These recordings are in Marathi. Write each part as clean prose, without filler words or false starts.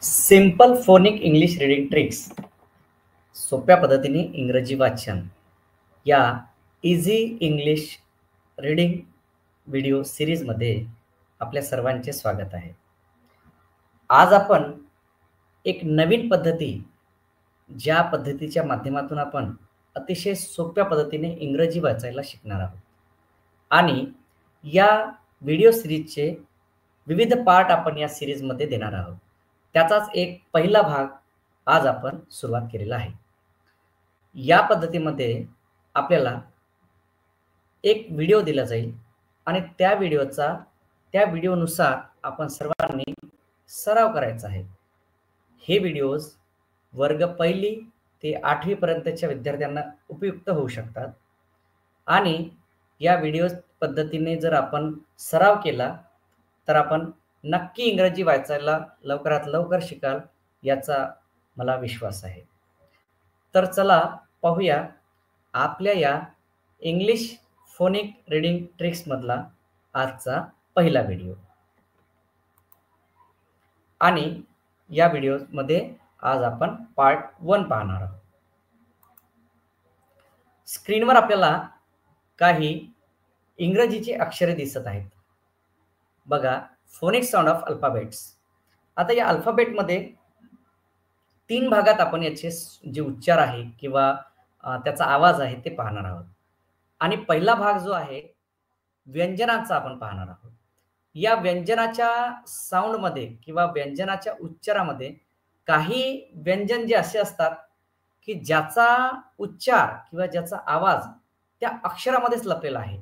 Simple phonic English reading tricks, सोप्या पद्धतीने इंग्रजी वाचन या इझी इंग्लिश रीडिंग व्हिडिओ सिरीजमध्ये आपल्या सर्वांचे स्वागत आहे. आज आपण एक नवीन पद्धती, ज्या पद्धतीच्या माध्यमातून आपण अतिशय सोप्या पद्धतीने इंग्रजी वाचायला शिकणार आहोत आणि या व्हिडिओ सिरीजचे विविध पार्ट आपण या सिरीजमध्ये देणार आहोत. त्याचाच एक पहिला भाग आज आपण सुरुवात केलेला आहे. या पद्धतीमध्ये आपल्याला एक व्हिडिओ दिला जाईल आणि त्या व्हिडिओनुसार आपण सर्वांनी सराव करायचा आहे. हे व्हिडिओज वर्ग 1 ते 8वी पर्यंतच्या विद्यार्थ्यांना उपयुक्त होऊ शकतात आणि या व्हिडिओ पद्धतीने जर आपण सराव केला तर आपण नक्की इंग्रजी वाचायला लवकरात लवकर शिकाल, याचा मला विश्वास आहे. तर चला पाहूया आपल्या या इंग्लिश फोनिक रीडिंग ट्रिक्स मधला आजचा पहिला व्हिडिओ. आणि या व्हिडिओमध्ये आज आपण पार्ट 1 पाहणार आहोत. स्क्रीनवर आपल्याला काही इंग्रजीची अक्षरे दिसत आहेत. बघा, फोनिक साऊंड ऑफ अल्फाबेट्स. आता या अल्फाबेटमध्ये 3 भागात आपण याचे जे उच्चार आहे किंवा त्याचा आवाज आहे ते पाहणार आहोत. आणि पहिला भाग जो आहे व्यंजनाचा आपण पाहणार आहोत. या व्यंजनाच्या साऊंडमध्ये किंवा व्यंजनाच्या उच्चारामध्ये काही व्यंजन जे असे असतात की ज्याचा उच्चार किंवा ज्याचा आवाज त्या अक्षरामध्येच लपलेला आहे.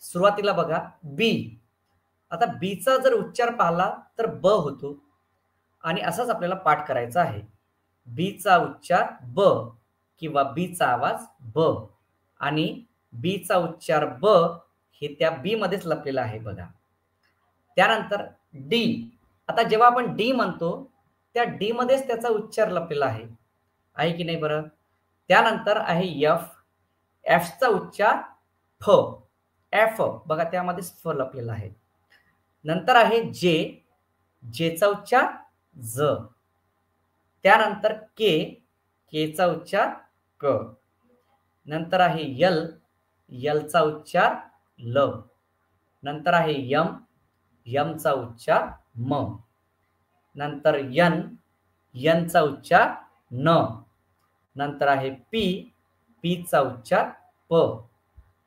सुरुवातीला बघा बी. आता बीचा जर उच्चार पाहिला तर ब होतो आणि असाच आपल्याला पाठ करायचा आहे. बीचा उच्चार ब किंवा बीचा आवाज ब आणि बीचा उच्चार ब हे त्या बी मध्येच लपलेलं आहे बघा. त्यानंतर डी. आता जेव्हा आपण डी म्हणतो त्या डी मध्येच त्याचा उच्चार लपलेला आहे की नाही बरं. त्यानंतर आहे एफ. एफचा उच्चार फ. एफ बघा त्यामध्येच फ लपलेला आहे. नंतर आहे जे. जेचा उच्चार ज. त्यानंतर के. केचा उच्चार क. नंतर आहे यल. यलचा उच्चार ल. नंतर आहे यम. यमचा उच्चार म. नंतर यन. यनचा उच्चार न. नंतर आहे पी. पीचा उच्चार प.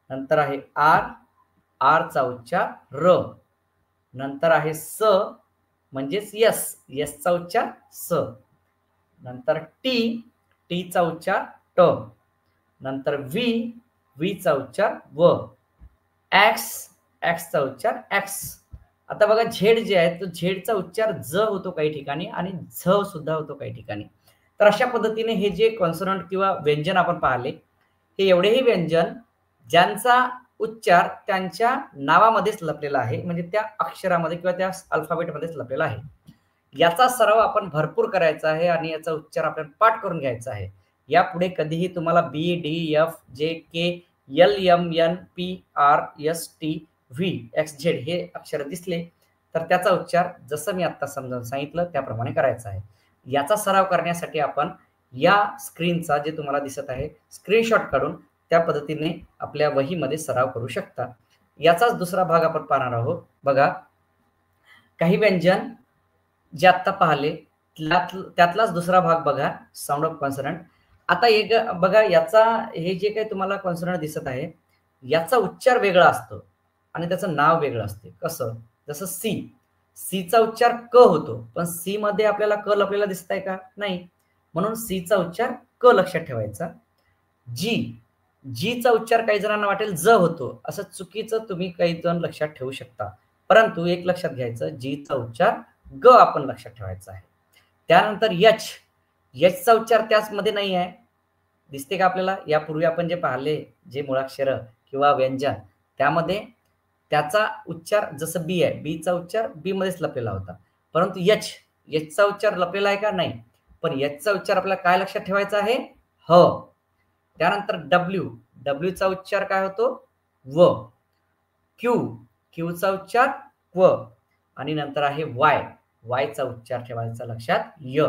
नंतर आहे आर. आरचा उच्चार र. नंतर आहे स म्हणजेच यस. यसचा उच्चार स. नंतर टी. टीचा उच्चार ट. नंतर व्ही. व्हीचा उच्चार व. एक्स. एक्सचा उच्चार एक्स. आता बघा झेड जे आहे तो झेडचा उच्चार ज होतो काही ठिकाणी आणि झ सुद्धा होतो काही ठिकाणी. तर अशा पद्धतीने हे जे कॉन्सोनंट किंवा व्यंजन आपण पाहिले, हे एवढेही व्यंजन ज्यांचा उच्चार त्यांच्या नावामध्येच लपलेला आहे, म्हणजे त्या अक्षरामध्ये किंवा त्या अल्फाबेटमध्येच लपलेला आहे. याचा सराव आपण भरपूर करायचा आहे आणि याचा उच्चार आपल्याला पाठ करून घ्यायचा आहे. यापुढे कधीही तुम्हाला बी, D, F, J, K, L, M, N, P, R, S, T, V, X, Z हे अक्षर दिसले तर त्याचा उच्चार जसं मी आता समजावून सांगितलं त्याप्रमाणे करायचा आहे. याचा सराव करण्यासाठी आपण या स्क्रीनचा जे तुम्हाला दिसत आहे स्क्रीनशॉट काढून त्या पद्धतीने आपल्या वहीमध्ये सराव करू शकता. याचाच दुसरा भाग आपण पाहणार आहोत. बघा, काही व्यंजन जे आता पाहिले त्यातलाच दुसरा भाग बघा, साऊंड ऑफ कॉन्सोनंट. आता एक बघा, याचा हे जे काही तुम्हाला कॉन्सोनंट दिसत आहे याचा उच्चार वेगळा असतो आणि त्याचं नाव वेगळं असते. कसं? जसं सी. सीचा उच्चार क होतो, पण सी मध्ये आपल्याला क लपलेला दिसत आहे का? नाही. म्हणून सीचा उच्चार क लक्षात ठेवायचा. जी. जीचा उच्चार काही जणांना वाटेल ज होतो, असं चुकीचं तुम्ही काही जण लक्षात ठेवू शकता. परंतु एक लक्षात घ्यायचं, जीचा उच्चार ग आपण लक्षात ठेवायचा आहे. त्यानंतर यच. यचचा उच्चार त्याचमध्ये नाही आहे, दिसते का आपल्याला? यापूर्वी आपण जे पाहिले जे मुळाक्षर किंवा व्यंजन त्यामध्ये त्याचा उच्चार जसं बी आहे, बीचा उच्चार बी मध्येच लपलेला होता. परंतु यचचा उच्चार लपलेला आहे का? नाही. पण यचचा उच्चार आपल्याला काय लक्षात ठेवायचा आहे? ह. त्यानंतर डब्ल्यू. डब्ल्यूचा उच्चार काय होतो? व. क्यू. क्यूचा उच्चार क्व. आणि नंतर आहे वाय. वायचा उच्चार ठेवायचा लक्षात य.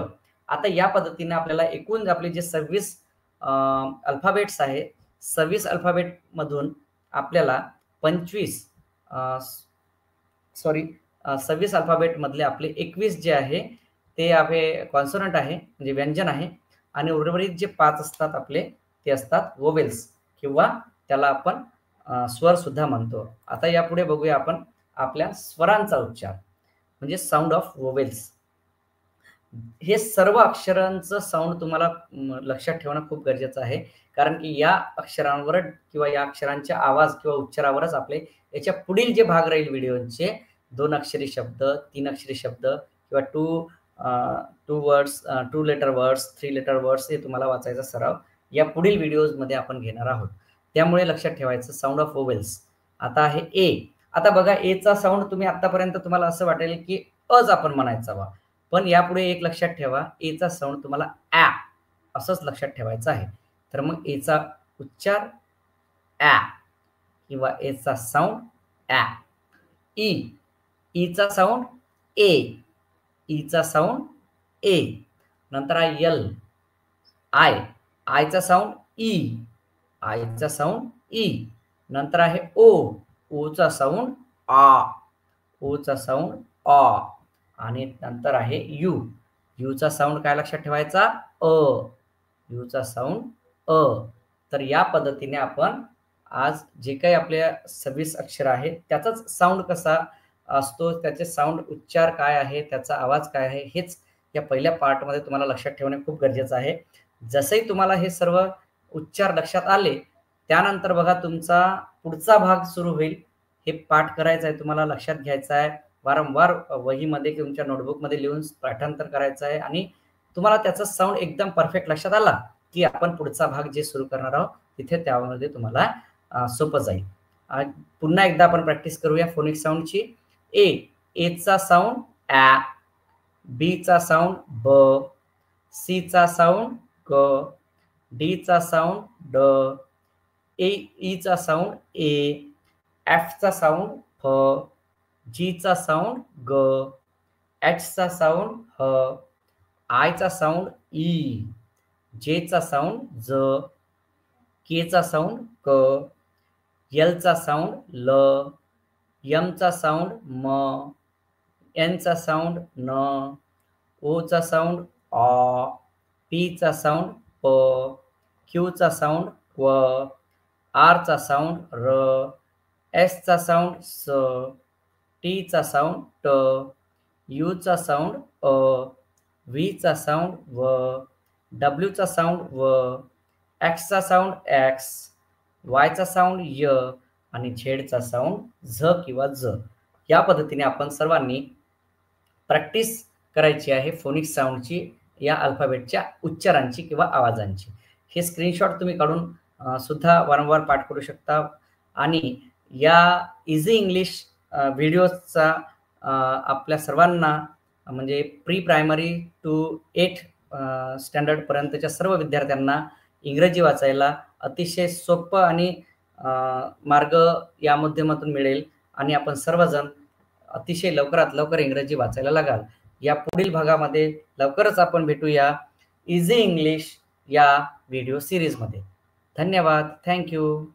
आता या पद्धतीने आपल्याला एकूण आपले जे 26 अल्फाबेट्स आहे, 26 अल्फाबेट मधून आपल्याला 26 26 अल्फाबेट मधले आपले 21 जे आहे ते आहे कॉन्सोनंट आहे, म्हणजे व्यंजन आहे, आणि उर्वरित जे 5 असतात आपले ते असतात वोवेल्स किंवा त्याला आपण स्वर सुद्धा म्हणतो. आता यापुढे बघूया आपण आपल्या स्वरांचा उच्चार म्हणजे साऊंड ऑफ वोवेल्स. हे सर्व अक्षरांचं साऊंड तुम्हाला लक्षात ठेवणं खूप गरजेचं आहे, कारण की या अक्षरांवर किंवा या अक्षरांच्या आवाज किंवा उच्चारावरच आपले याच्या पुढील जे भाग राहील व्हिडिओचे 2 अक्षरी शब्द, 3 अक्षरी शब्द किंवा 2 words, 2 letter words, 3 letter words हे तुम्हाला वाचायचा सराव या पुढील व्हिडिओजमध्ये आपण घेणार आहोत. त्यामुळे लक्षात ठेवायचं साऊंड ऑफ वोवेल्स. आता आहे ए. आता बघा एचा साऊंड तुम्ही आतापर्यंत तुम्हाला असं वाटेल की अज आपण म्हणायचा बा, पण यापुढे एक लक्षात ठेवा, एचा साऊंड तुम्हाला ॲ असंच लक्षात ठेवायचं आहे. तर मग एचा उच्चार ॲ किंवा एचा sound uh. E, Icha sound A, Icha sound A. नंतर आहे यल, आय, आयचा साऊंड ई, आयचा साऊंड ई. नंतर आहे ओ, ओचा साऊंड आ, ओचा साऊंड आ. आणि नंतर आहे यू, यूचा साऊंड काय लक्षात ठेवायचा अ, यूचा साऊंड अ. तर या पद्धतीने आपण आज जे काही आपल्या 26 अक्षर आहेत त्याचाच साऊंड कसा असतो, त्याचे साऊंड उच्चार काय आहे, त्याचा आवाज काय आहे, हेच या पहिल्या पार्टमध्ये तुम्हाला लक्षात ठेवणे खूप गरजेचं आहे. जसंही तुम्हाला हे सर्व उच्चार लक्षात आले त्यानंतर बघा तुमचा पुढचा भाग सुरू होईल. हे पाठ करायचं आहे, तुम्हाला लक्षात घ्यायचं आहे, वारंवार वहीमध्ये किंवा तुमच्या नोटबुकमध्ये लिहून पाठांतर करायचं आहे, आणि तुम्हाला त्याचा साऊंड एकदम परफेक्ट लक्षात आला की आपण पुढचा भाग जे सुरू करणार आहोत तिथे त्यामध्ये तुम्हाला सोपं जाईल. पुन्हा एकदा आपण प्रॅक्टिस करूया फोनिक साऊंडची. ए, एचा साऊंड ॲ, बीचा साऊंड ब, सीचा साऊंड क, डीचा साऊंड ड, ईचा साऊंड ए, एफचा साऊंड फ, जीचा साऊंड ग, एचचा साऊंड ह, आयचा साऊंड ई, जेचा साऊंड ज, केचा साऊंड क, एलचा साऊंड ल, यमचा साऊंड म, एनचा साऊंड न, ओचा साऊंड आ, पीचा साऊंड प, क्यूचा साऊंड क्व, आरचा साऊंड र, एसचा साऊंड स, टीचा साऊंड ट, यूचा साऊंड अ, व्हीचा साऊंड व, डब्ल्यूचा साऊंड व, एक्सचा साऊंड एक्स, वायचा साऊंड य, आणि झेडचा साऊंड झ किंवा ज. या पद्धतीने आपण सर्वांनी प्रॅक्टिस करायची आहे फोनिक साऊंडची, या अल्फाबेटच्या उच्चारांची किंवा आवाजांची. हे स्क्रीनशॉट तुम्ही काढून सुद्धा वारंवार पाठ करू शकता, आणि या इझी इंग्लिश व्हिडिओजचा आपल्या सर्वांना म्हणजे प्री प्रायमरी टू 8 स्टँडर्डपर्यंतच्या सर्व विद्यार्थ्यांना इंग्रजी वाचायला अतिशय सोपं आणि मार्ग या माध्यमातून मिळेल, आणि आपण सर्वजण अतिशय लवकरात लवकर इंग्रजी वाचायला लागाल. या पुढील भागामध्ये लवकरच आपण भेटूया इझी इंग्लिश या व्हिडिओ सिरीजमध्ये. धन्यवाद. थँक्यू.